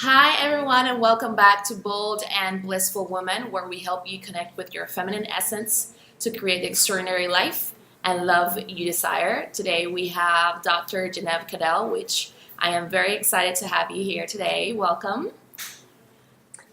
Hi, everyone, and welcome back to Bold and Blissful Woman, where we help you connect with your feminine essence to create the extraordinary life and love you desire. Today, we have Dr. Jenev Caddell, which I am very excited to have you here today. Welcome.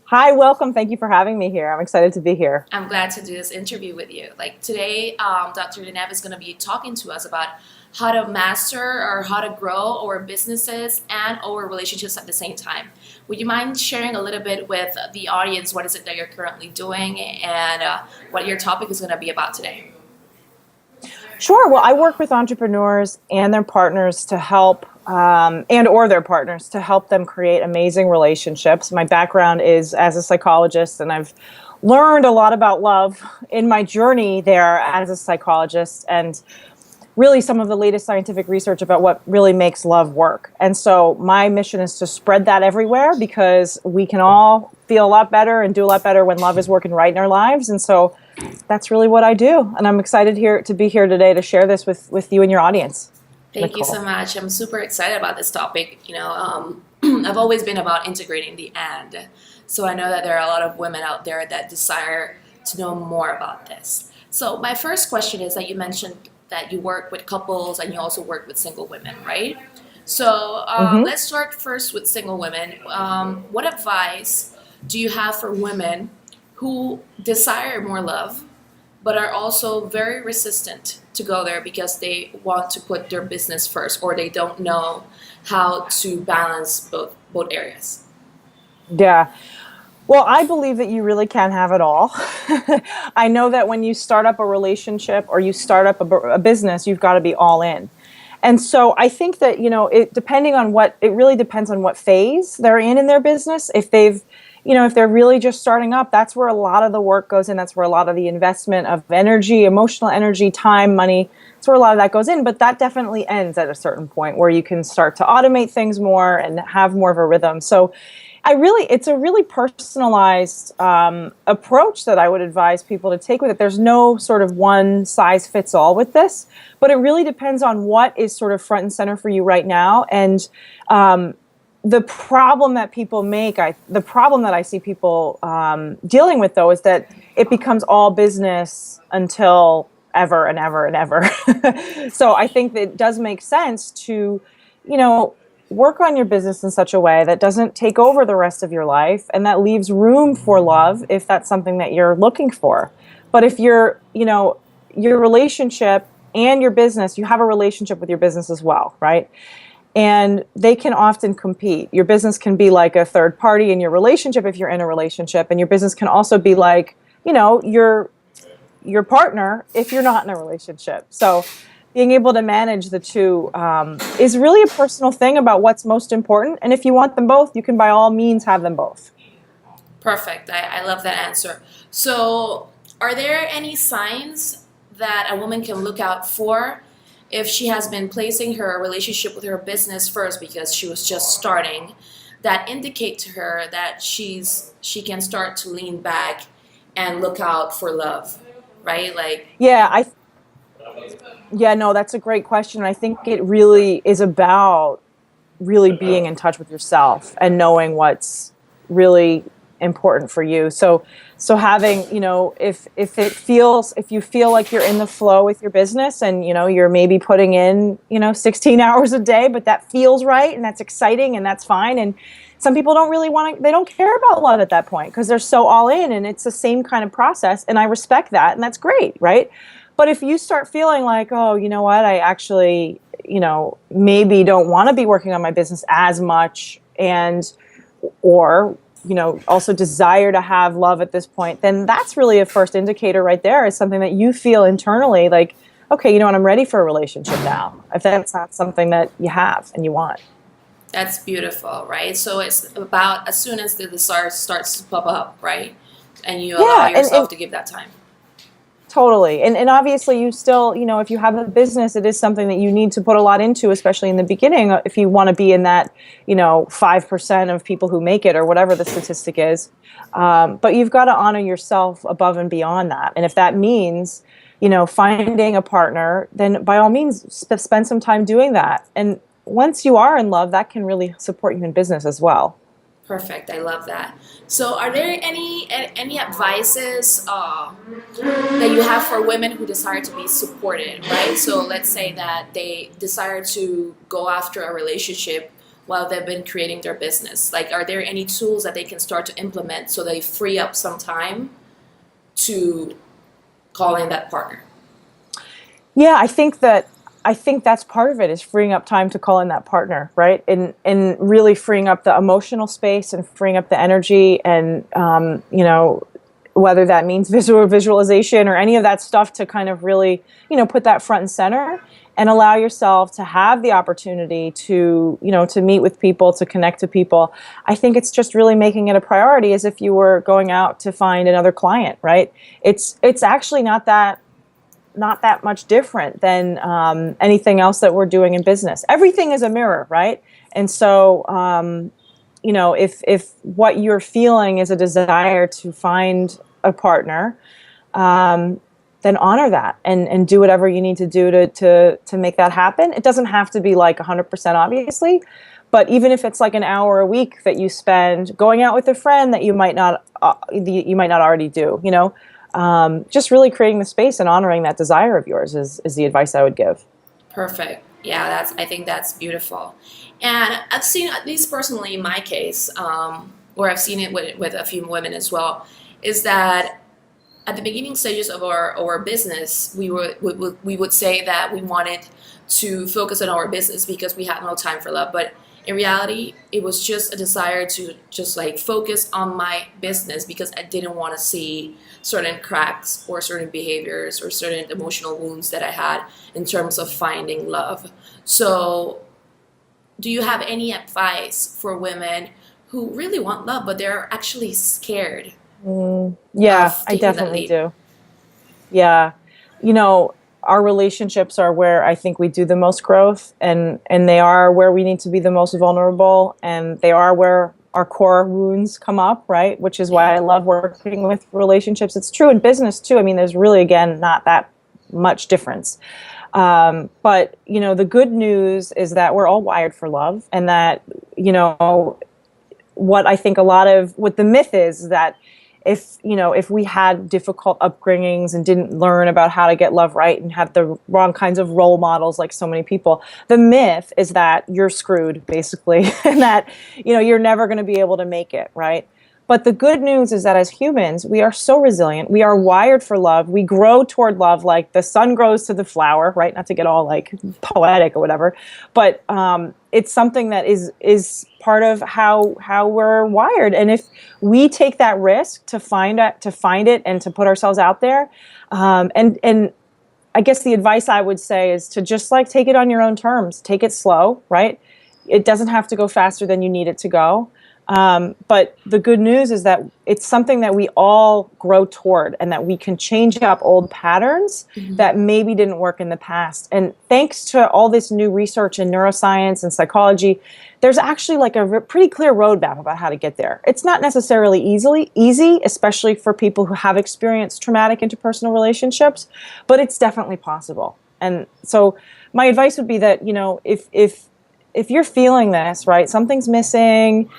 Hi, welcome. Thank you for having me here. I'm excited to be here. I'm glad to do this interview with you. Like today, Dr. Jenev is going to be talking to us about how to master or how to grow our businesses and our relationships at the same time. Would you mind sharing a little bit with the audience what is it that you're currently doing and what your topic is going to be about today? Sure. Well, I work with entrepreneurs and their partners to help, and or their partners to help them create amazing relationships. My background is as a psychologist, and I've learned a lot about love in my journey there as a psychologist, and really some of the latest scientific research about what really makes love work. And so my mission is to spread that everywhere because we can all feel a lot better and do a lot better when love is working right in our lives. And so that's really what I do. And I'm excited here to be here today to share this with you and your audience. Thank you Nicole. so much. I'm super excited about this topic. I've always been about integrating the and. So I know that there are a lot of women out there that desire to know more about this. So my first question is that you mentioned that you work with couples and you also work with single women, right? So hmm let's start first with single women. What advice do you have for women who desire more love, but are also very resistant to go there because they want to put their business first or they don't know how to balance both areas? Yeah. Well, I believe that you really can have it all. I know that when you start up a relationship or you start up a business, you've got to be all in. And so I think that, it really depends on what phase they're in their business. If they're really just starting up, that's where a lot of the work goes in. That's where a lot of the investment of energy, emotional energy, time, money, that's where a lot of that goes in. But that definitely ends at a certain point where you can start to automate things more and have more of a rhythm. So it's a really personalized approach that I would advise people to take with it. There's no sort of one size fits all with this, but it really depends on what is sort of front and center for you right now. And the problem that the problem that I see people dealing with though is that it becomes all business until ever and ever and ever. So I think that it does make sense to, you know, work on your business in such a way that doesn't take over the rest of your life and that leaves room for love if that's something that you're looking for. But if your relationship and your business, you have a relationship with your business as well, right? And they can often compete. Your business can be like a third party in your relationship if you're in a relationship, and your business can also be like, your partner if you're not in a relationship. So being able to manage the two is really a personal thing about what's most important. And if you want them both, you can by all means have them both. Perfect. I love that answer. So, are there any signs that a woman can look out for if she has been placing her relationship with her business first because she was just starting that indicate to her that she can start to lean back and look out for love, right? Like, Yeah, yeah, no, that's a great question. I think it really is about really being in touch with yourself and knowing what's really important for you. So having, if you feel like you're in the flow with your business and you're maybe putting in, 16 hours a day, but that feels right and that's exciting and that's fine. And some people don't really they don't care about love at that point because they're so all in and it's the same kind of process. And I respect that and that's great, right? But if you start feeling like, oh, you know what, I actually, maybe don't want to be working on my business as much or also desire to have love at this point, then that's really a first indicator right there is something that you feel internally like, okay, you know what, I'm ready for a relationship now. If that's not something that you have and you want. that's beautiful, right? So it's about as soon as the desire starts to pop up, right? And you allow Yeah, and yourself to give that time. totally. And obviously you still, if you have a business, it is something that you need to put a lot into, especially in the beginning, if you want to be in that, 5% of people who make it or whatever the statistic is. But you've got to honor yourself above and beyond that. And if that means, finding a partner, then by all means, spend some time doing that. And once you are in love, that can really support you in business as well. Perfect. I love that. So, are there any advices that you have for women who desire to be supported, right? So, let's say that they desire to go after a relationship while they've been creating their business. Like, are there any tools that they can start to implement so they free up some time to call in that partner? Yeah, I think that's part of it, is freeing up time to call in that partner, right? And really freeing up the emotional space and freeing up the energy, and whether that means visualization or any of that stuff, to kind of really put that front and center and allow yourself to have the opportunity to to meet with people, to connect to people. I think it's just really making it a priority, as if you were going out to find another client, right? It's actually not that much different than anything else that we're doing in business. Everything is a mirror, right? And so, if what you're feeling is a desire to find a partner, then honor that, and do whatever you need to do to make that happen. It doesn't have to be like 100%, obviously, but even if it's like an hour a week that you spend going out with a friend that you might not already do, just really creating the space and honoring that desire of yours is the advice I would give. Perfect. Yeah, I think that's beautiful. And I've seen, at least personally in my case, where I've seen it with a few women as well, is that at the beginning stages of our business, we would say that we wanted to focus on our business because we had no time for love. But in reality, it was just a desire to just like focus on my business because I didn't want to see certain cracks or certain behaviors or certain emotional wounds that I had in terms of finding love. So, do you have any advice for women who really want love, but they're actually scared? Yeah, I definitely do. Yeah. Our relationships are where I think we do the most growth, and they are where we need to be the most vulnerable, and they are where our core wounds come up, right? Which is why I love working with relationships. It's true in business too. I mean, there's really, again, not that much difference. But, the good news is that we're all wired for love, and that, what I think what the myth is that if we had difficult upbringings and didn't learn about how to get love right and had the wrong kinds of role models, like so many people, the myth is that you're screwed, basically, and that you're never going to be able to make it, right? But the good news is that as humans, we are so resilient. We are wired for love. We grow toward love like the sun grows to the flower, right? Not to get all like poetic or whatever, but it's something that is part of how we're wired. And if we take that risk to find it and to put ourselves out there, and I guess the advice I would say is to just like take it on your own terms. Take it slow, right? It doesn't have to go faster than you need it to go. But the good news is that it's something that we all grow toward, and that we can change up old patterns that maybe didn't work in the past. And thanks to all this new research in neuroscience and psychology, there's actually like a pretty clear roadmap about how to get there. It's not necessarily easy, especially for people who have experienced traumatic interpersonal relationships, but it's definitely possible. And so my advice would be that, if you're feeling this, right, something's missing,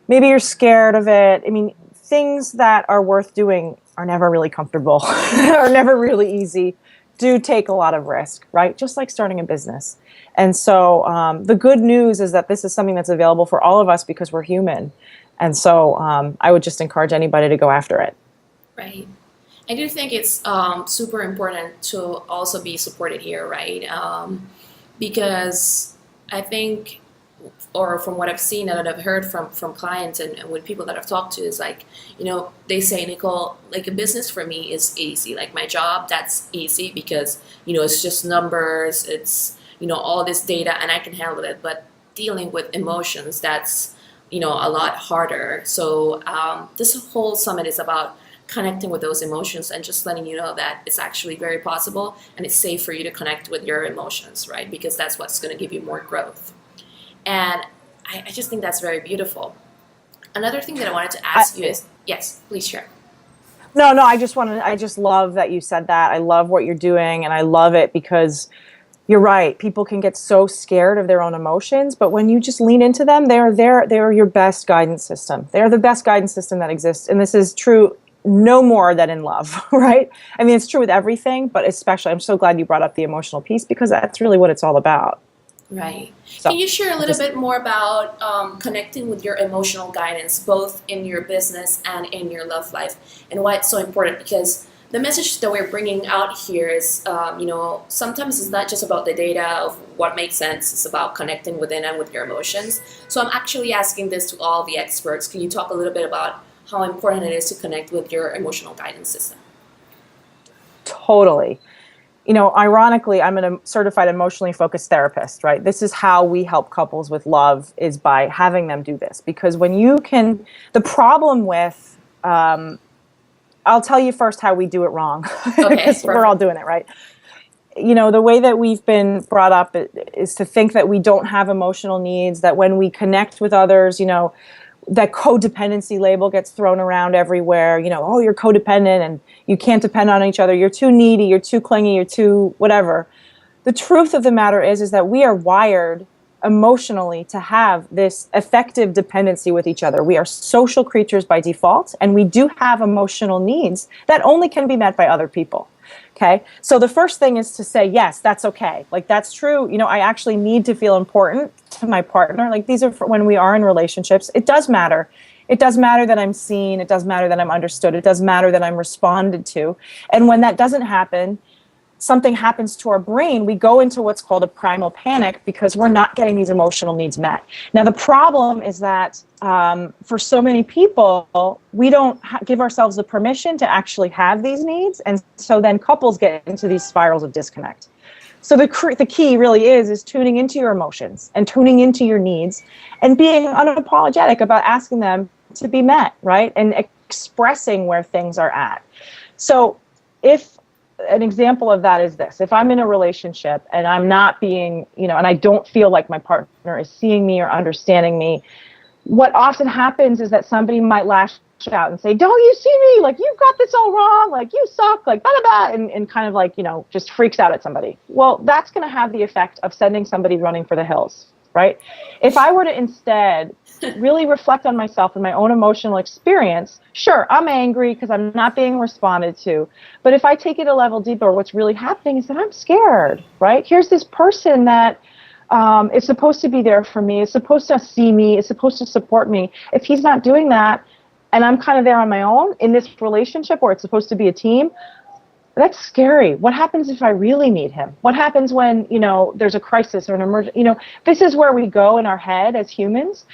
maybe you're scared of it. I mean, things that are worth doing are never really comfortable, are never really easy, do take a lot of risk, right? Just like starting a business. And so the good news is that this is something that's available for all of us because we're human. And so I would just encourage anybody to go after it. Right. I do think it's super important to also be supported here, right? Because I think, or from what I've seen and I've heard from clients and with people that I've talked to, is like, they say, Nicole, like a business for me is easy. Like my job, that's easy because, it's just numbers, it's, all this data and I can handle it. But dealing with emotions, that's, a lot harder. So this whole summit is about connecting with those emotions and just letting you know that it's actually very possible and it's safe for you to connect with your emotions, right? Because that's what's going to give you more growth. And I just think that's very beautiful. Another thing that I wanted to ask you is, yes, please share. No, I just love that you said that. I love what you're doing, and I love it because You're right. People can get so scared of their own emotions, but when you just lean into them, they're your best guidance system. They're the best guidance system that exists. And this is true no more than in love, right? I mean, it's true with everything, but especially, I'm so glad you brought up the emotional piece because that's really what it's all about. Right. So, Can you share a little bit more about connecting with your emotional guidance, both in your business and in your love life, and why it's so important? Because the message that we're bringing out here is, sometimes it's not just about the data of what makes sense. It's about connecting within and with your emotions. So I'm actually asking this to all the experts. Can you talk a little bit about how important it is to connect with your emotional guidance system? totally. Ironically, I'm a certified emotionally focused therapist, right? This is how we help couples with love, is by having them do this. Because when you can, the problem with, I'll tell you first how we do it wrong. Okay, because we're all doing it, right? The way that we've been brought up is to think that we don't have emotional needs, that when we connect with others, that codependency label gets thrown around everywhere. Oh, you're codependent and you can't depend on each other. You're too needy. You're too clingy. You're too whatever. The truth of the matter is that we are wired emotionally to have this effective dependency with each other. We are social creatures by default, and we do have emotional needs that only can be met by other people. Okay. So the first thing is to say, yes, that's okay. Like, that's true. I actually need to feel important to my partner. Like, these are when we are in relationships. It does matter. It does matter that I'm seen. It does matter that I'm understood. It does matter that I'm responded to. And when that doesn't happen, something happens to our brain. We go into what's called a primal panic because we're not getting these emotional needs met. Now, the problem is that for so many people, we don't give ourselves the permission to actually have these needs. And so then couples get into these spirals of disconnect. So the key really is tuning into your emotions and tuning into your needs and being unapologetic about asking them to be met, right? And expressing where things are at. So if an example of that is this: if I'm in a relationship and I'm not being, and I don't feel like my partner is seeing me or understanding me, what often happens is that somebody might lash out and say, "Don't you see me? Like, you've got this all wrong. Like, you suck. Like, blah, blah, blah," and kind of like, just freaks out at somebody. Well, that's going to have the effect of sending somebody running for the hills, right? If I were to instead really reflect on myself and my own emotional experience, sure, I'm angry because I'm not being responded to. But if I take it a level deeper, what's really happening is that I'm scared, right? Here's this person that is supposed to be there for me, is supposed to see me, is supposed to support me. If he's not doing that, and I'm kind of there on my own in this relationship where it's supposed to be a team, that's scary. What happens if I really need him? What happens when, there's a crisis or an emergency? This is where we go in our head as humans.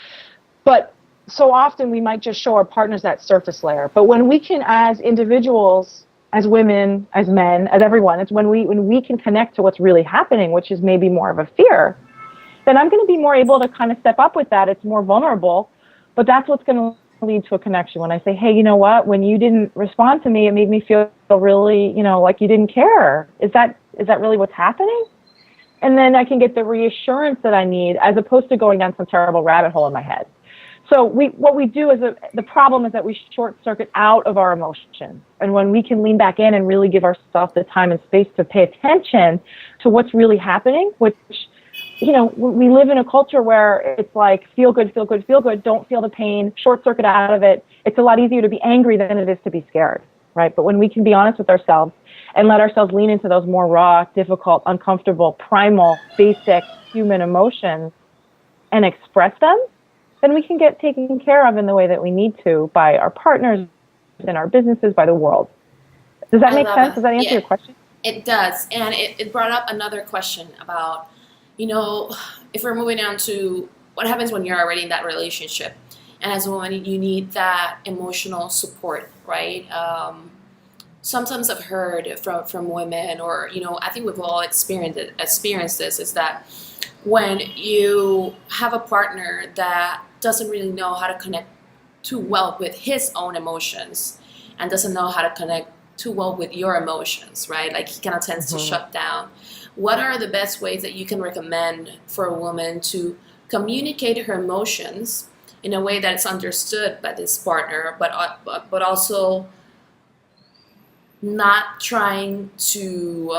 But so often we might just show our partners that surface layer. But when we can, as individuals, as women, as men, as everyone, it's when we can connect to what's really happening, which is maybe more of a fear, then I'm going to be more able to kind of step up with that. It's more vulnerable, but that's what's going to lead to a connection. When I say, hey, you know what, when you didn't respond to me, it made me feel really, like you didn't care. Is that really what's happening? And then I can get the reassurance that I need, as opposed to going down some terrible rabbit hole in my head. So what we do is, the problem is that we short circuit out of our emotions. And when we can lean back in and really give ourselves the time and space to pay attention to what's really happening, which, we live in a culture where it's like, feel good, feel good, feel good, don't feel the pain, short circuit out of it. It's a lot easier to be angry than it is to be scared, right? But when we can be honest with ourselves and let ourselves lean into those more raw, difficult, uncomfortable, primal, basic human emotions and express them, then we can get taken care of in the way that we need to by our partners, in our businesses, by the world. Does that make sense? Does that answer your question? It does. And it brought up another question about, if we're moving on to what happens when you're already in that relationship. And as a woman, you need that emotional support, right? Sometimes I've heard from women, or, I think we've all experienced this, is that when you have a partner that doesn't really know how to connect too well with his own emotions and doesn't know how to connect too well with your emotions, right? Like, he kind of tends to shut down. What are the best ways that you can recommend for a woman to communicate her emotions in a way that it's understood by this partner, but also not trying to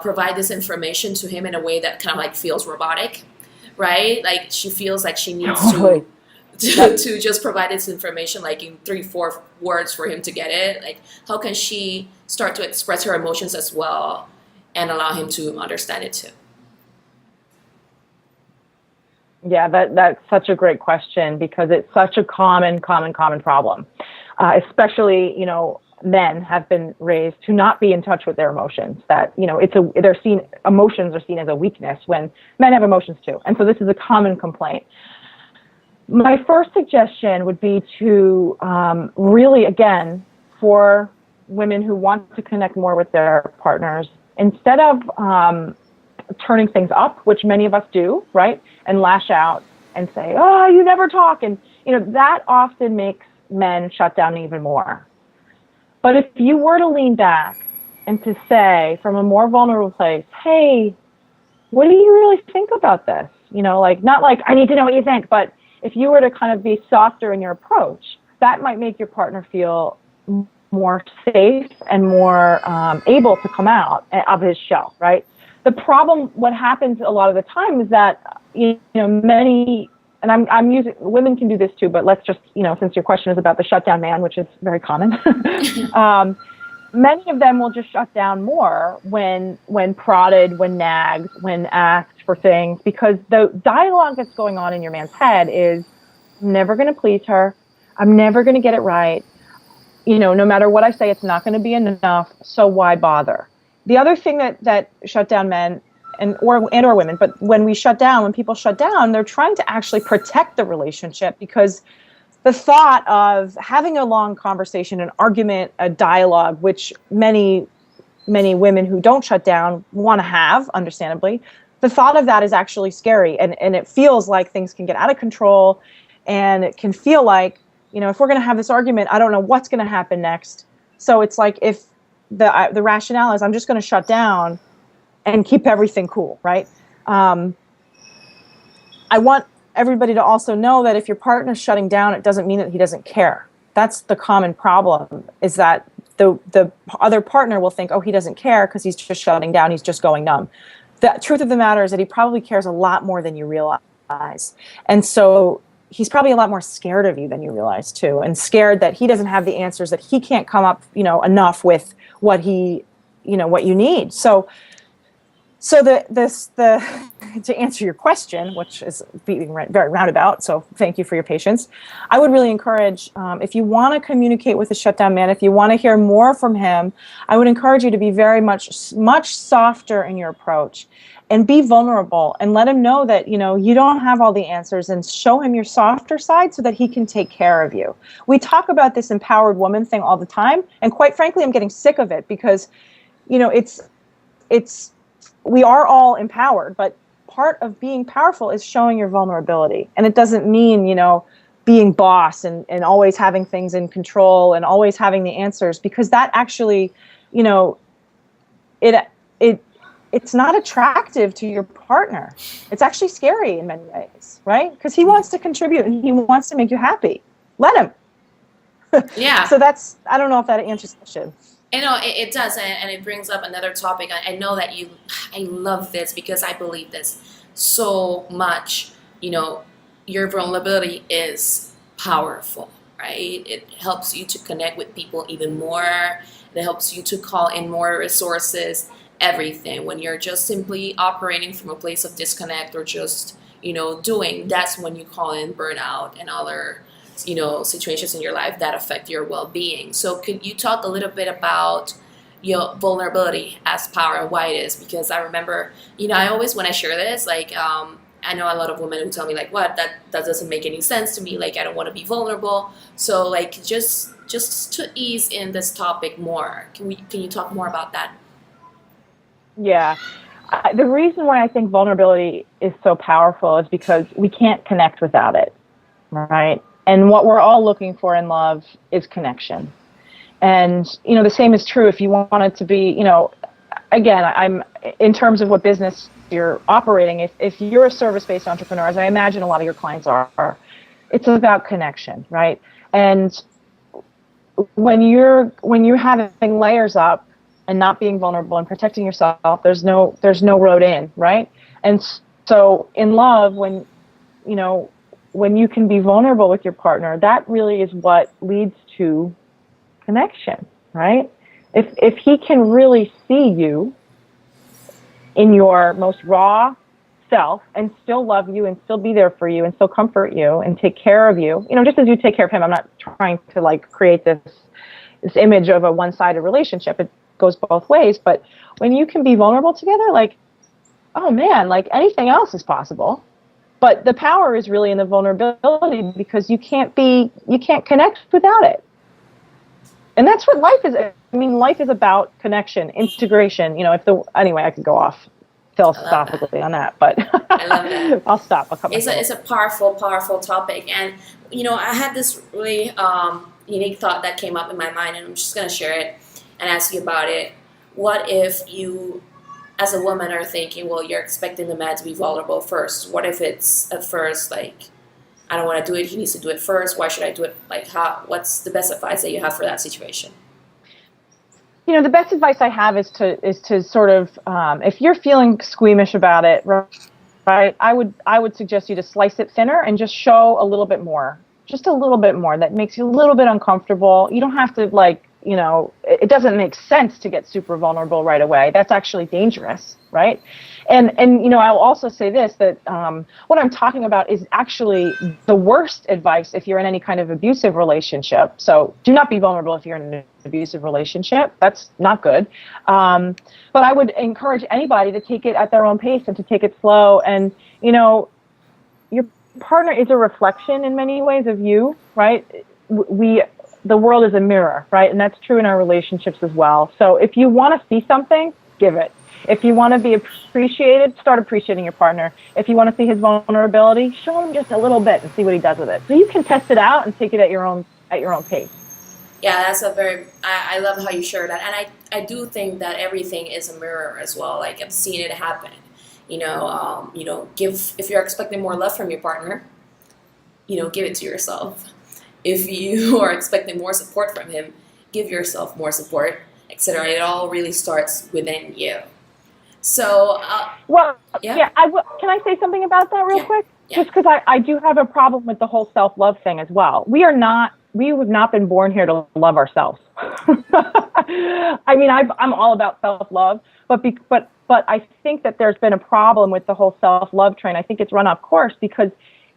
provide this information to him in a way that kind of like feels robotic, right? Like she feels like she needs to just provide this information like in 3-4 words for him to get it. Like how can she start to express her emotions as well and allow him to understand it too? Yeah, that's such a great question, because it's such a common problem. Especially, men have been raised to not be in touch with their emotions. That, emotions are seen as a weakness when men have emotions too. And so this is a common complaint. My first suggestion would be to really, again, for women who want to connect more with their partners, instead of turning things up, which many of us do, right, and lash out and say, oh, you never talk. And, that often makes men shut down even more. But if you were to lean back and to say from a more vulnerable place, hey, what do you really think about this? Not like, I need to know what you think, but if you were to kind of be softer in your approach, that might make your partner feel more safe and more able to come out of his shell, right? The problem, what happens a lot of the time is that, many, and I'm using, women can do this too, but let's just, since your question is about the shutdown man, which is very common, many of them will just shut down more when prodded, when nagged, when asked for things, because the dialogue that's going on in your man's head is, I'm never going to please her. I'm never going to get it right. No matter what I say, it's not going to be enough. So why bother? The other thing that shut down men or women, but when people shut down, they're trying to actually protect the relationship, because the thought of having a long conversation, an argument, a dialogue, which many women who don't shut down want to have, understandably, the thought of that is actually scary, and it feels like things can get out of control, and it can feel like, if we're going to have this argument, I don't know what's going to happen next. So it's like, if the rationale is, I'm just going to shut down and keep everything cool, right? I want everybody to also know that if your partner's shutting down, it doesn't mean that he doesn't care. That's the common problem, is that the other partner will think, oh, he doesn't care because he's just shutting down, he's just going numb. The truth of the matter is that he probably cares a lot more than you realize. And so he's probably a lot more scared of you than you realize too, and scared that he doesn't have the answers, that he can't come up, enough with what what you need. So to answer your question, which is being very roundabout, so thank you for your patience, I would really encourage, if you want to communicate with a shutdown man, if you want to hear more from him, I would encourage you to be very much softer in your approach, and be vulnerable, and let him know that, you don't have all the answers, and show him your softer side so that he can take care of you. We talk about this empowered woman thing all the time, and quite frankly, I'm getting sick of it, because, we are all empowered, but part of being powerful is showing your vulnerability. And it doesn't mean, being boss and always having things in control and always having the answers, because that actually, it's not attractive to your partner. It's actually scary in many ways, right? Because he wants to contribute and he wants to make you happy. Let him. Yeah. So I don't know if that answers the question. It does, and it brings up another topic. I know that I love this because I believe this so much. Your vulnerability is powerful, right? It helps you to connect with people even more. It helps you to call in more resources, everything. When you're just simply operating from a place of disconnect or just, doing, that's when you call in burnout and other situations in your life that affect your well-being. So could you talk a little bit about your vulnerability as power and why it is? Because I remember, I always, when I share this, I know a lot of women who tell me what, that doesn't make any sense to me. I don't want to be vulnerable. So just to ease in this topic more, can you talk more about that? Yeah. The reason why I think vulnerability is so powerful is because we can't connect without it, right? And what we're all looking for in love is connection. And, the same is true if you want it to be, again, I'm in terms of what business you're operating. If you're a service-based entrepreneur, as I imagine a lot of your clients are, it's about connection, right? And when you're having layers up and not being vulnerable and protecting yourself, there's no road in, right? And so in love, when when you can be vulnerable with your partner, that really is what leads to connection, right? If he can really see you in your most raw self and still love you and still be there for you and still comfort you and take care of you, just as you take care of him. I'm not trying to like create this image of a one-sided relationship. It goes both ways. But when you can be vulnerable together, like, oh man, like anything else is possible. But the power is really in the vulnerability, because you can't connect without it. And that's what life is. I mean, life is about connection, integration. Anyway, I could go off philosophically on that, but I love that. I'll stop. It's a powerful, powerful topic. And, I had this really unique thought that came up in my mind, and I'm just going to share it and ask you about it. What if you, as a woman, are thinking, well, you're expecting the man to be vulnerable first? What if it's at first like, I don't want to do it, he needs to do it first, why should I do it? Like, what's the best advice that you have for that situation? The best advice I have is to sort of, if you're feeling squeamish about it, right, I would suggest you to slice it thinner and just show a little bit more, just a little bit more. That makes you a little bit uncomfortable. You don't have to it doesn't make sense to get super vulnerable right away. That's actually dangerous, right? And I'll also say this, that what I'm talking about is actually the worst advice if you're in any kind of abusive relationship. So do not be vulnerable if you're in an abusive relationship. That's not good. But I would encourage anybody to take it at their own pace and to take it slow. And, your partner is a reflection in many ways of you, right? The world is a mirror, right? And that's true in our relationships as well. So if you want to see something, give it. If you want to be appreciated, start appreciating your partner. If you want to see his vulnerability, show him just a little bit and see what he does with it. So you can test it out and take it at your own pace. Yeah, that's I love how you share that. And I do think that everything is a mirror as well. Like, I've seen it happen. If you're expecting more love from your partner, give it to yourself. If you are expecting more support from him, give yourself more support, etc. It all really starts within you. So, can I say something about that real quick? Yeah. Just because I do have a problem with the whole self-love thing as well. We have not been born here to love ourselves. I mean, I'm all about self-love, but I think that there's been a problem with the whole self-love train. I think it's run off course because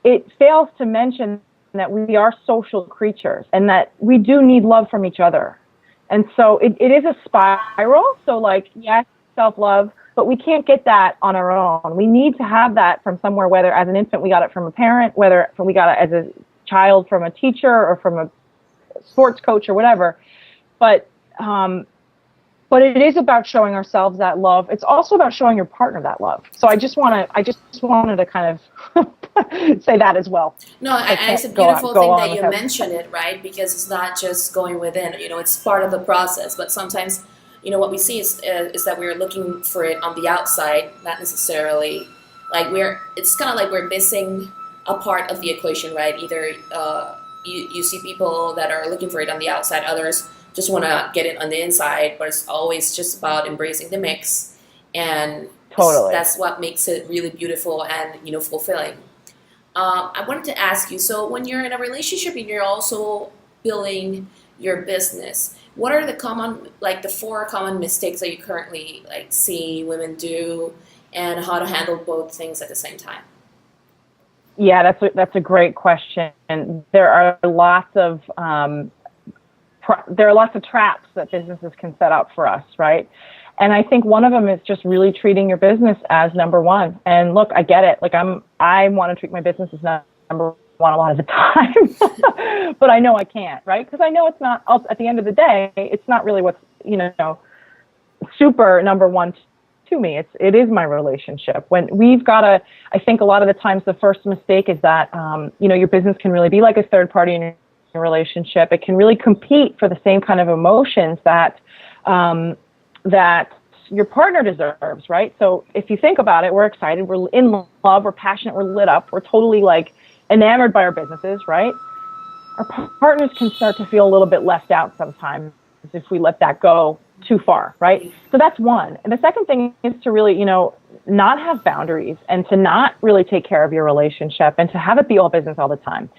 it fails to mention that we are social creatures and that we do need love from each other. And so it is a spiral. So like, yes, self-love, but we can't get that on our own. We need to have that from somewhere, whether as an infant we got it from a parent, whether we got it as a child from a teacher or from a sports coach or whatever. But it is about showing ourselves that love. It's also about showing your partner that love. So I just wanted to kind of say that as well. No, and it's a beautiful thing that you mentioned it, right? Because it's not just going within. It's part of the process. But sometimes, what we see is that we're looking for it on the outside, not necessarily like it's kind of like we're missing a part of the equation, right? Either you see people that are looking for it on the outside, others just want to get it on the inside, but it's always just about embracing the mix, and totally that's what makes it really beautiful and fulfilling. I wanted to ask you, so when you're in a relationship and you're also building your business, what are the 4 common mistakes that you currently see women do, and how to handle both things at the same time? Yeah, that's a great question. There are lots of traps that businesses can set up for us, right? And I think one of them is just really treating your business as number one. And look, I get it. Like I want to treat my business as number one a lot of the time, but I know I can't, right? Because I know it's not, at the end of the day, it's not really what's, super number one to me. It is my relationship. When we've got to, I think a lot of the times the first mistake is that, your business can really be like a third party in your relationship. It can really compete for the same kind of emotions that your partner deserves, right? So if you think about it, we're excited, we're in love, we're passionate, we're lit up, we're totally enamored by our businesses, right? our partners can start to feel a little bit left out sometimes if we let that go too far, right? So that's one. And the second thing is to really, not have boundaries and to not really take care of your relationship and to have it be all business all the time.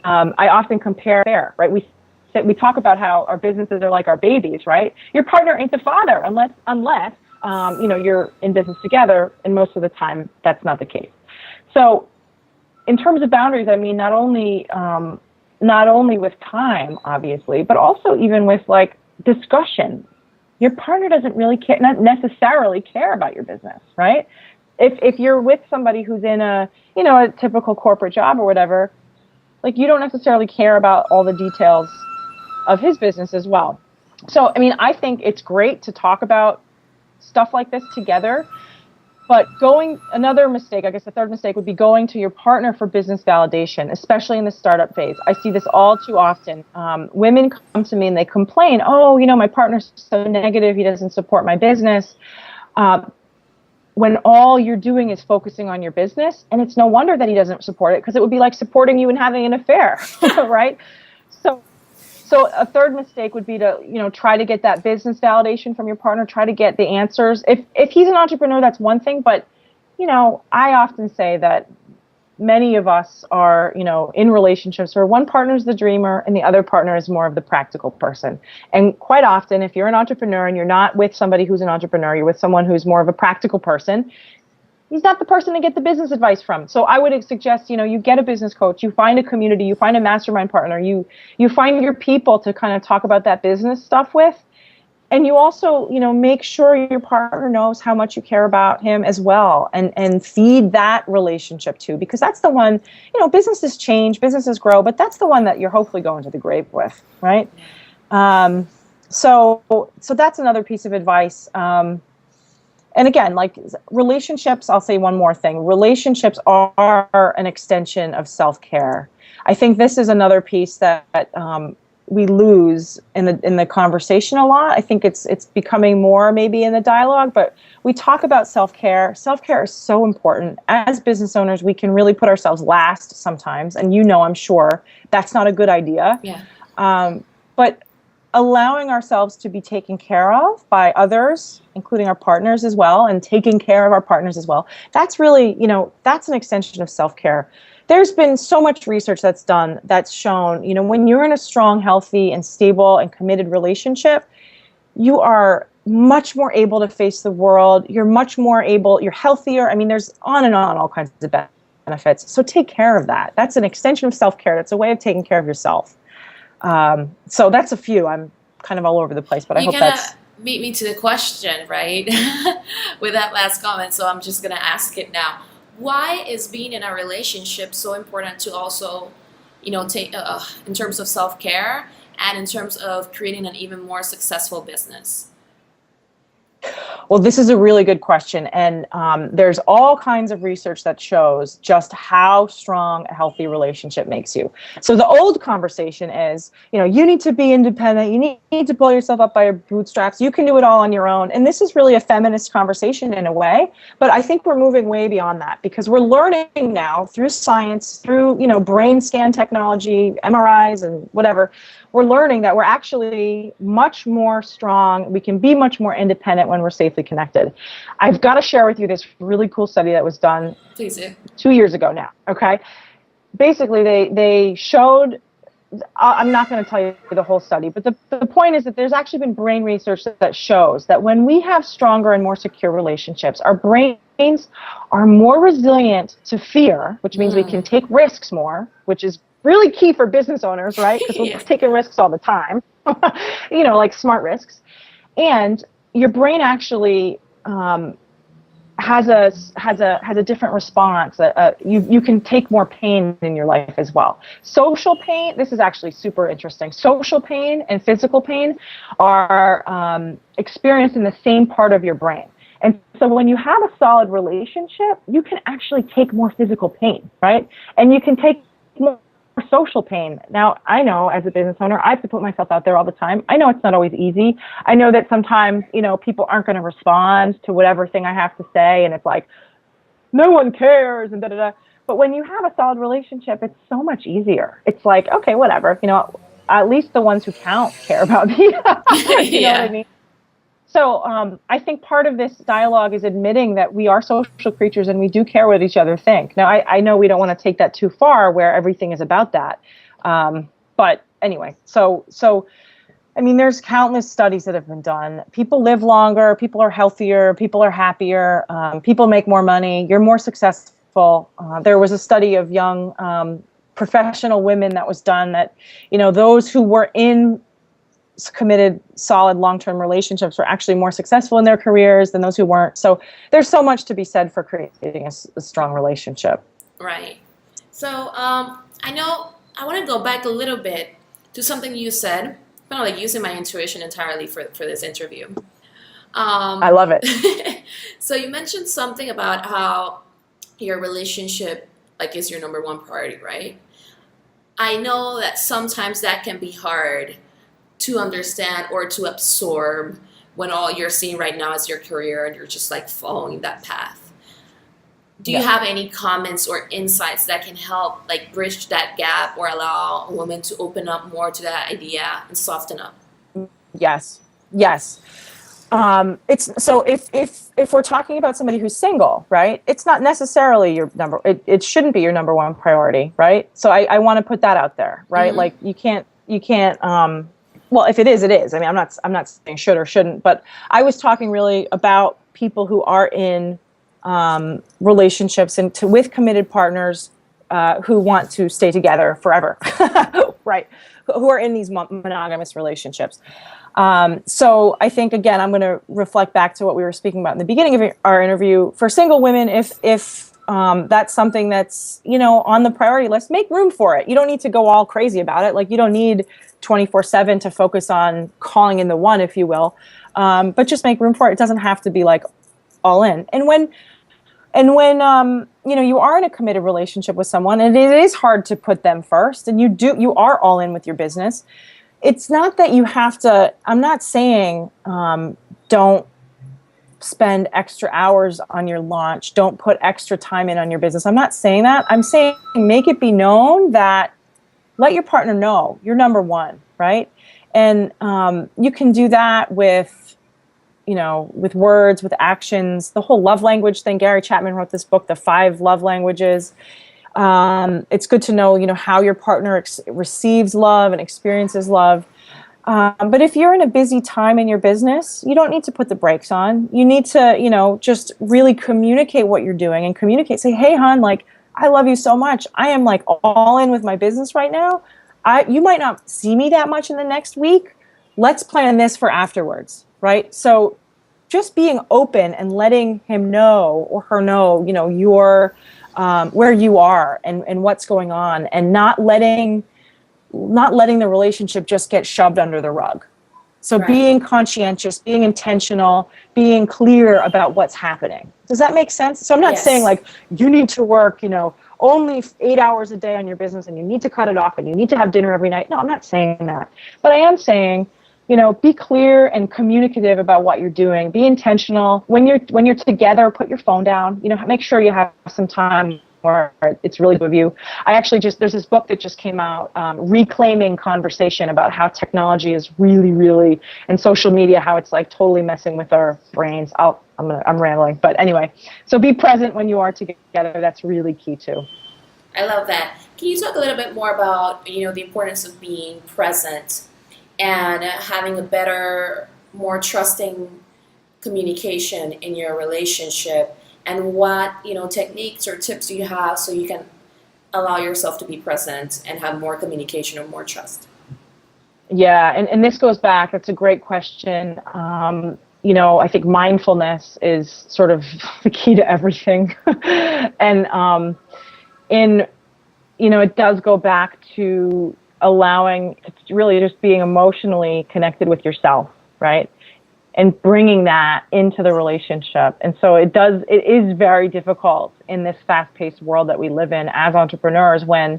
I often compare there, right? We talk about how our businesses are like our babies, right? Your partner ain't the father unless you're in business together, and most of the time that's not the case. So in terms of boundaries, I mean, not only with time, obviously, but also even with like discussion. Your partner doesn't really care, not necessarily care about your business, right? If you're with somebody who's in a typical corporate job or whatever, like you don't necessarily care about all the details of his business as well. So, I mean, I think it's great to talk about stuff like this together. But another mistake, I guess the third mistake would be going to your partner for business validation, especially in the startup phase. I see this all too often. Women come to me and they complain, my partner's so negative, he doesn't support my business. When all you're doing is focusing on your business, and it's no wonder that he doesn't support it, because it would be like supporting you and having an affair, right? So a third mistake would be to, try to get that business validation from your partner, try to get the answers. If he's an entrepreneur, that's one thing, but, I often say that many of us are, in relationships where one partner is the dreamer and the other partner is more of the practical person. And quite often, if you're an entrepreneur and you're not with somebody who's an entrepreneur, you're with someone who's more of a practical person, he's not the person to get the business advice from. So I would suggest, you get a business coach, you find a community, you find a mastermind partner, you find your people to kind of talk about that business stuff with. And you also, make sure your partner knows how much you care about him as well, and feed that relationship too, because that's the one, businesses change, businesses grow, but that's the one that you're hopefully going to the grave with, right? So that's another piece of advice. And again, like relationships, I'll say one more thing. Relationships are an extension of self-care. I think this is another piece that we lose in the conversation a lot. I think it's becoming more maybe in the dialogue, but we talk about self-care. Self-care is so important. As business owners, we can really put ourselves last sometimes, and I'm sure that's not a good idea. Yeah. But allowing ourselves to be taken care of by others, including our partners as well, and taking care of our partners as well, that's really, that's an extension of self-care. There's been so much research that's done that's shown, when you're in a strong, healthy, and stable and committed relationship, you are much more able to face the world. You're much more able, you're healthier. I mean, there's on and on all kinds of benefits. So take care of that. That's an extension of self-care. That's a way of taking care of yourself. So that's a few. I'm kind of all over the place, but I hope that's... beat me to the question, right? With that last comment, so I'm just going to ask it now. Why is being in a relationship so important to also, take in terms of self-care and in terms of creating an even more successful business? Well, this is a really good question. And there's all kinds of research that shows just how strong a healthy relationship makes you. So the old conversation is, you need to be independent. You need to pull yourself up by your bootstraps. You can do it all on your own. And this is really a feminist conversation in a way. But I think we're moving way beyond that, because we're learning now through science, through, brain scan technology, MRIs and whatever. We're learning that we're actually much more strong. We can be much more independent when we're safely connected. I've got to share with you this really cool study that was done 2 years ago now. Okay. Basically, they showed, I'm not going to tell you the whole study, but the point is that there's actually been brain research that shows that when we have stronger and more secure relationships, our brains are more resilient to fear, which means we can take risks more, which is really key for business owners, right? Because we're taking risks all the time, like smart risks. And your brain actually has a different response. You can take more pain in your life as well. Social pain, this is actually super interesting. Social pain and physical pain are experienced in the same part of your brain. And so when you have a solid relationship, you can actually take more physical pain, right? And you can take more social pain. Now, I know as a business owner, I have to put myself out there all the time. I know it's not always easy. I know that sometimes, people aren't going to respond to whatever thing I have to say. And it's like, no one cares and da-da-da. But when you have a solid relationship, it's so much easier. It's like, okay, whatever, at least the ones who count care about me. You know what I Yeah. mean? So I think part of this dialogue is admitting that we are social creatures and we do care what each other think. Now, I know we don't want to take that too far where everything is about that. But anyway, so I mean, there's countless studies that have been done. People live longer, people are healthier, people are happier, people make more money, you're more successful. There was a study of young professional women that was done that, those who were in committed, solid, long-term relationships were actually more successful in their careers than those who weren't. So there's so much to be said for creating a strong relationship. Right. So I know I want to go back a little bit to something you said. I'm kind of like using my intuition entirely for this interview. I love it. So you mentioned something about how your relationship is your number one priority, right? I know that sometimes that can be hard to understand or to absorb when all you're seeing right now is your career and you're just following that path. Do you have any comments or insights that can help bridge that gap or allow a woman to open up more to that idea and soften up? Yes. It's so if we're talking about somebody who's single, right? It's not necessarily it shouldn't be your number one priority, right? So I want to put that out there, right? Mm-hmm. You can't well, if it is, it is. I mean, I'm not saying should or shouldn't, but I was talking really about people who are in relationships and with committed partners who want to stay together forever, right? Who are in these monogamous relationships. So I think, again, I'm going to reflect back to what we were speaking about in the beginning of our interview. For single women, if that's something that's, on the priority list, make room for it. You don't need to go all crazy about it. You don't need 24/7 to focus on calling in the one, if you will. But just make room for it. It doesn't have to be all in. And when you are in a committed relationship with someone, and it is hard to put them first, and you are all in with your business. It's not that you have to. I'm not saying don't spend extra hours on your launch. Don't put extra time in on your business. I'm not saying that. I'm saying make it be known that let your partner know you're number one, right? And you can do that with words, with actions, the whole love language thing. Gary Chapman wrote this book, The 5 Love Languages. It's good to know, how your partner receives love and experiences love. But if you're in a busy time in your business, you don't need to put the brakes on. You need to, just really communicate what you're doing and say, hey, hon, I love you so much. I am all in with my business right now. You might not see me that much in the next week. Let's plan this for afterwards, right? So just being open and letting him know or her know, your where you are and what's going on, and not letting the relationship just get shoved under the rug. So Right. Being conscientious, being intentional, being clear about what's happening. Does that make sense? So I'm not saying you need to work, only 8 hours a day on your business and you need to cut it off and you need to have dinner every night. No, I'm not saying that. But I am saying, be clear and communicative about what you're doing. Be intentional. When you're together, put your phone down. Make sure you have some time where it's really with you. There's this book that just came out, Reclaiming Conversation, about how technology is really, really, and social media, how it's totally messing with our brains. I'm rambling, but anyway. So be present when you are together. That's really key too. I love that. Can you talk a little bit more about, the importance of being present and having a better, more trusting communication in your relationship, and what techniques or tips do you have so you can allow yourself to be present and have more communication or more trust? Yeah, and this goes back. That's a great question. I think mindfulness is sort of the key to everything, and it does go back to allowing, really just being emotionally connected with yourself, right? And bringing that into the relationship. And so it is very difficult in this fast-paced world that we live in as entrepreneurs when,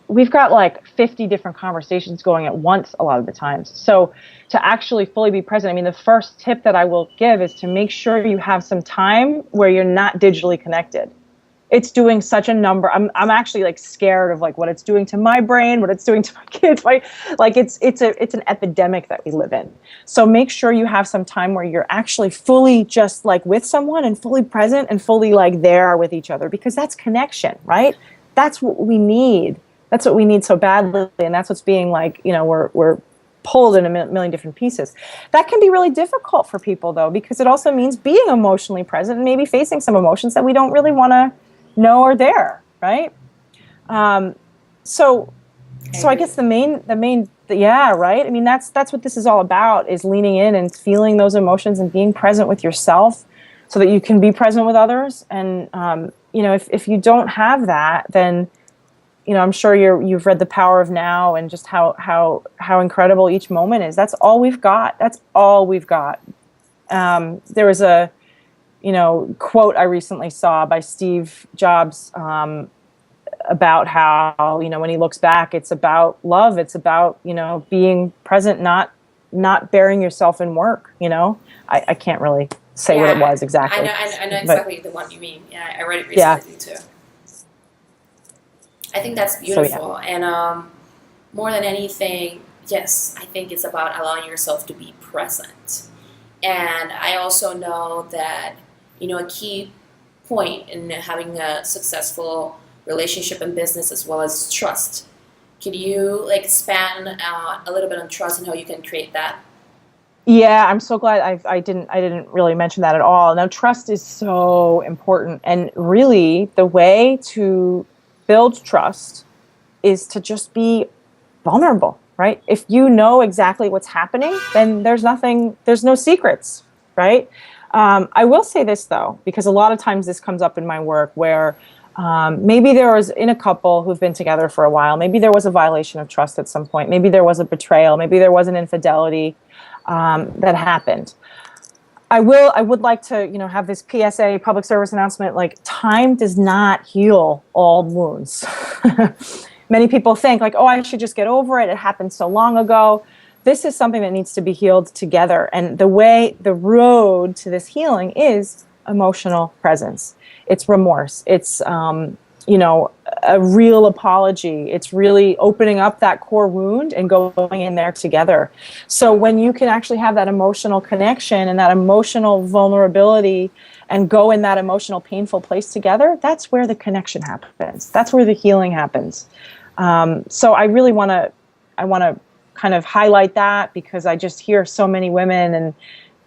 we've got 50 different conversations going at once a lot of the times. So to actually fully be present, the first tip that I will give is to make sure you have some time where you're not digitally connected. it's doing such a number. I'm actually like scared of like what it's doing to my brain, what it's doing to my kids. Like it's an epidemic that we live in. So make sure you have some time where you're actually fully just like with someone and fully present and fully like there with each other, because that's connection, right? That's what we need. That's what we need so badly, and that's what's being like, we're pulled in a million different pieces. That can be really difficult for people though, because it also means being emotionally present and maybe facing some emotions that we don't really want to know are there, right? So I guess the main, yeah, right. I mean, that's what this is all about, is leaning in and feeling those emotions and being present with yourself so that you can be present with others. And, if you don't have that, then, I'm sure you've read The Power of Now and just how incredible each moment is. That's all we've got. That's all we've got. There was a, quote I recently saw by Steve Jobs about how, when he looks back, it's about love. It's about, being present, not burying yourself in work. I can't really say what it was exactly. I know exactly the one you mean. Yeah, I read it recently too. I think that's beautiful. So, and more than anything, yes, I think it's about allowing yourself to be present. And I also know that, a key point in having a successful relationship and business as well as trust. Could you expand a little bit on trust and how you can create that? Yeah, I'm so glad I didn't really mention that at all. Now, trust is so important, and really the way to build trust is to just be vulnerable, right? If you know exactly what's happening, then there's no secrets, right? I will say this though, because a lot of times this comes up in my work where maybe there was, in a couple who've been together for a while, maybe there was a violation of trust at some point, maybe there was a betrayal, maybe there was an infidelity that happened. I would like to, have this PSA, public service announcement, like time does not heal all wounds. Many people think like, oh, I should just get over it. It happened so long ago. This is something that needs to be healed together. And the road to this healing is emotional presence. It's remorse. It's, a real apology. It's really opening up that core wound and going in there together. So when you can actually have that emotional connection and that emotional vulnerability and go in that emotional painful place together, that's where the connection happens. That's where the healing happens. So I really want to kind of highlight that, because I just hear so many women, and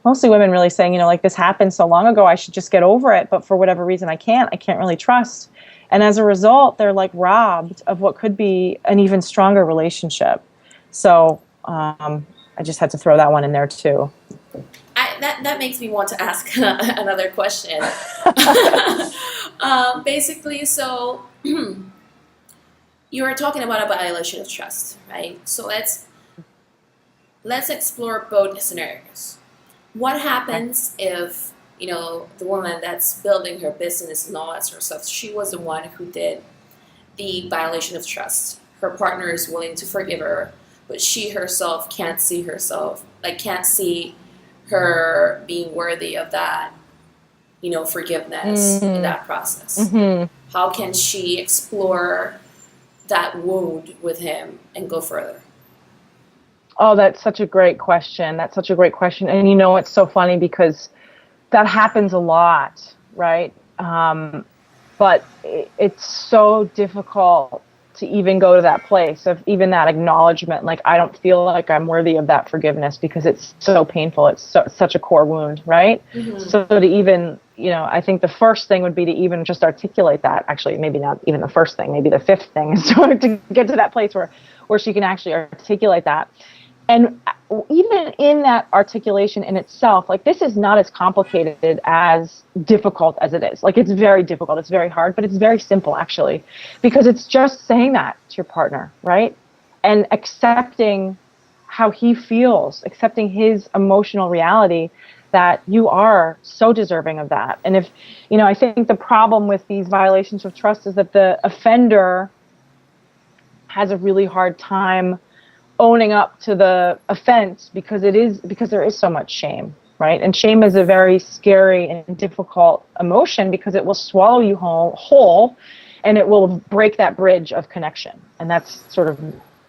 mostly women, really saying, this happened so long ago, I should just get over it. But for whatever reason, I can't really trust. And as a result, they're like robbed of what could be an even stronger relationship. So I just had to throw that one in there too. That makes me want to ask another question. Basically, so you were talking about a violation of trust, right? So let's explore both scenarios. What happens if, the woman that's building her business and all that sort of stuff, she was the one who did the violation of trust. Her partner is willing to forgive her, but she herself can't see her being worthy of that, forgiveness in that process. Mm-hmm. How can she explore that wound with him and go further? Oh, that's such a great question. And it's so funny because that happens a lot, right? But it's so difficult to even go to that place of even that acknowledgement. Like, I don't feel like I'm worthy of that forgiveness because it's so painful. It's such a core wound, right? Mm-hmm. So to even, I think the first thing would be to even just articulate that. Actually, maybe not even the first thing, maybe the fifth thing is to get to that place where she can actually articulate that. And even in that articulation in itself, like, this is not as complicated as difficult as it is. Like, it's very difficult, it's very hard, but it's very simple actually, because it's just saying that to your partner, right? And accepting how he feels, accepting his emotional reality, that you are so deserving of that. And if, I think the problem with these violations of trust is that the offender has a really hard time owning up to the offense because there is so much shame, right? And shame is a very scary and difficult emotion because it will swallow you whole, and it will break that bridge of connection. And that's sort of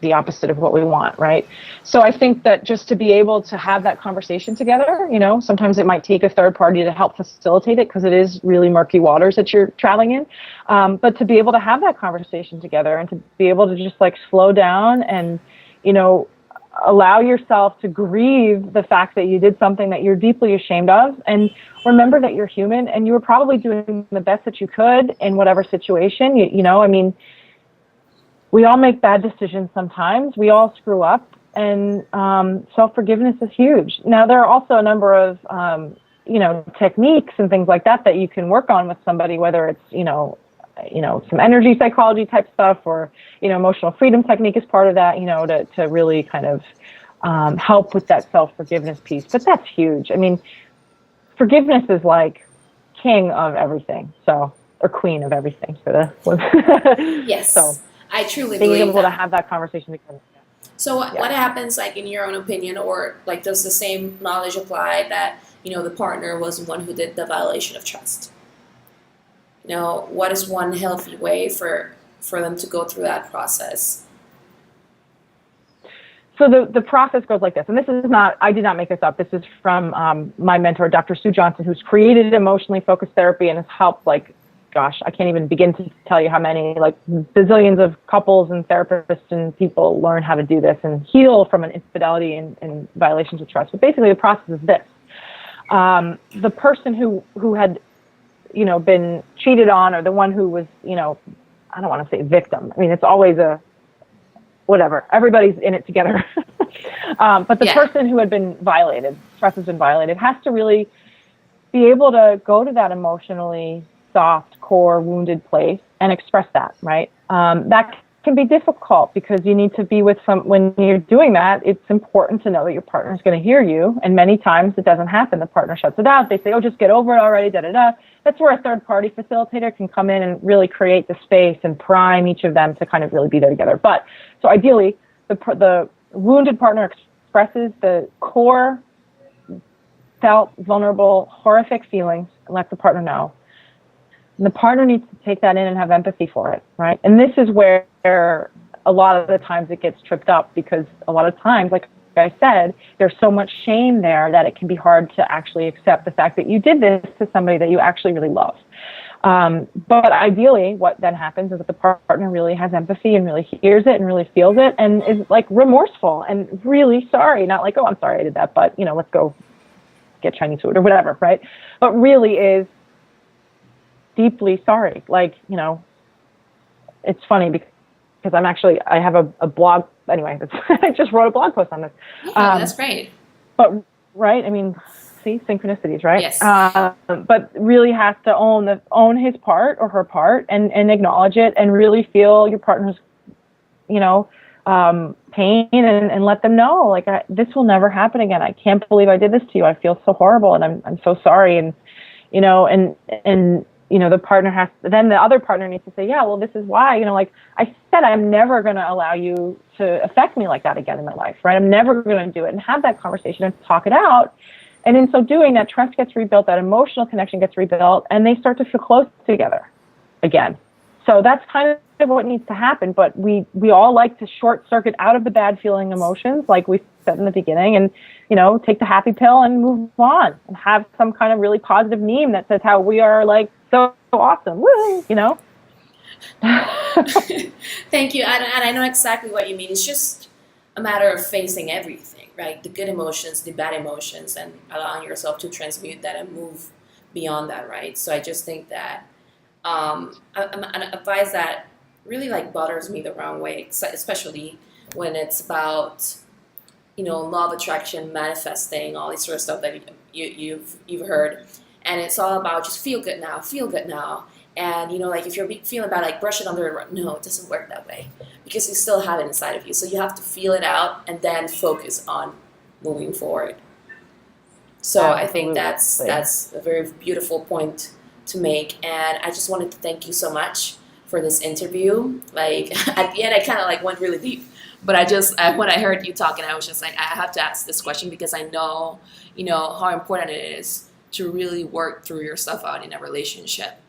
the opposite of what we want, right? So I think that just to be able to have that conversation together, sometimes it might take a third party to help facilitate it because it is really murky waters that you're traveling in. But to be able to have that conversation together and to be able to just like slow down and, allow yourself to grieve the fact that you did something that you're deeply ashamed of, and remember that you're human and you were probably doing the best that you could in whatever situation. We all make bad decisions sometimes. We all screw up, and self-forgiveness is huge. Now, there are also a number of, techniques and things like that you can work on with somebody, whether it's, some energy psychology type stuff or, emotional freedom technique is part of that, to really kind of help with that self-forgiveness piece. But that's huge. I mean, forgiveness is like king of everything, or queen of everything for the Yes. So I truly being believe able that. to have that conversation again. So what happens, like, in your own opinion, or like does the same knowledge apply that, the partner was the one who did the violation of trust? What is one healthy way for them to go through that process? So the process goes like this, and this is not, I did not make this up. This is from my mentor, Dr. Sue Johnson, who's created emotionally focused therapy and has helped, I can't even begin to tell you how many, bazillions of couples and therapists and people learn how to do this and heal from an infidelity and violations of trust. But basically the process is this. The person who had, been cheated on, or the one who was, I don't want to say victim. I mean, it's always whatever. Everybody's in it together. But the person who had been violated, trust has been violated, has to really be able to go to that emotionally soft, core, wounded place and express that, right? That can be difficult because you need to be with when you're doing that, it's important to know that your partner is going to hear you. And many times it doesn't happen. The partner shuts it out. They say, oh, just get over it already, da-da-da. That's where a third party facilitator can come in and really create the space and prime each of them to kind of really be there together. But so ideally, the wounded partner expresses the core, felt, vulnerable, horrific feelings and lets the partner know. And the partner needs to take that in and have empathy for it, right? And this is where a lot of the times it gets tripped up, because a lot of times, like I said, there's so much shame there that it can be hard to actually accept the fact that you did this to somebody that you actually really love. But ideally, what then happens is that the partner really has empathy and really hears it and really feels it and is remorseful and really sorry. Not like, oh, I'm sorry I did that, but, let's go get Chinese food or whatever, right? But really is deeply sorry. It's funny because I have a blog, anyway, I just wrote a blog post on this. Yeah, that's great. But, right, I mean, see, synchronicities, right? Yes. But really has to own his part or her part and acknowledge it and really feel your partner's, pain and let them know, this will never happen again. I can't believe I did this to you. I feel so horrible and I'm so sorry. And, the partner then the other partner needs to say, yeah, well, this is why, I said, I'm never going to allow you to affect me like that again in my life, right? I'm never going to do it, and have that conversation and talk it out. And in so doing, that trust gets rebuilt, that emotional connection gets rebuilt, and they start to feel close together again. So that's kind of what needs to happen. But we all like to short circuit out of the bad feeling emotions, like we said in the beginning, and, take the happy pill and move on and have some kind of really positive meme that says how we are so awesome. Woo, Thank you. And I know exactly what you mean. It's just a matter of facing everything, right? The good emotions, the bad emotions, and allowing yourself to transmute that and move beyond that, right? So I just think that an advice that really bothers me the wrong way, especially when it's about, law of attraction, manifesting, all this sort of stuff that you've heard. And it's all about just feel good now. And, if you're feeling bad, brush it under the rug. No, it doesn't work that way, because you still have it inside of you. So you have to feel it out and then focus on moving forward. So absolutely. I think that's a very beautiful point to make. And I just wanted to thank you so much for this interview. Like at the end, I kind of like went really deep. But when I heard you talking, I was just like, I have to ask this question because I know, how important it is to really work through your stuff out in a relationship.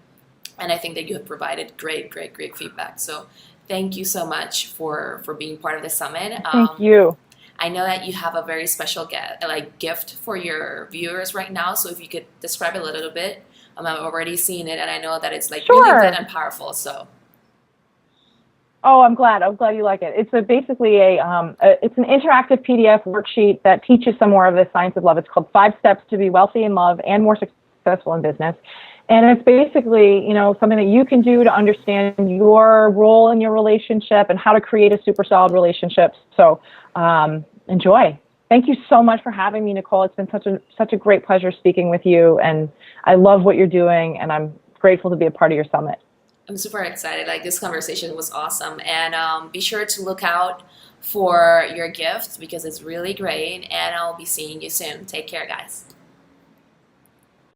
And I think that you have provided great, great, great feedback. So thank you so much for being part of the summit. Thank you. I know that you have a very special gift for your viewers right now. So if you could describe it a little bit, I've already seen it, and I know that it's like Sure. really good and powerful. So. Oh, I'm glad you like it. It's basically it's an interactive PDF worksheet that teaches some more of the science of love. It's called 5 Steps to Be Wealthy in Love and More Successful in Business. And it's basically, something that you can do to understand your role in your relationship and how to create a super solid relationship. So enjoy. Thank you so much for having me, Nicole. It's been such a great pleasure speaking with you, and I love what you're doing, and I'm grateful to be a part of your summit. I'm super excited. Like, this conversation was awesome. And be sure to look out for your gift because it's really great. And I'll be seeing you soon. Take care, guys.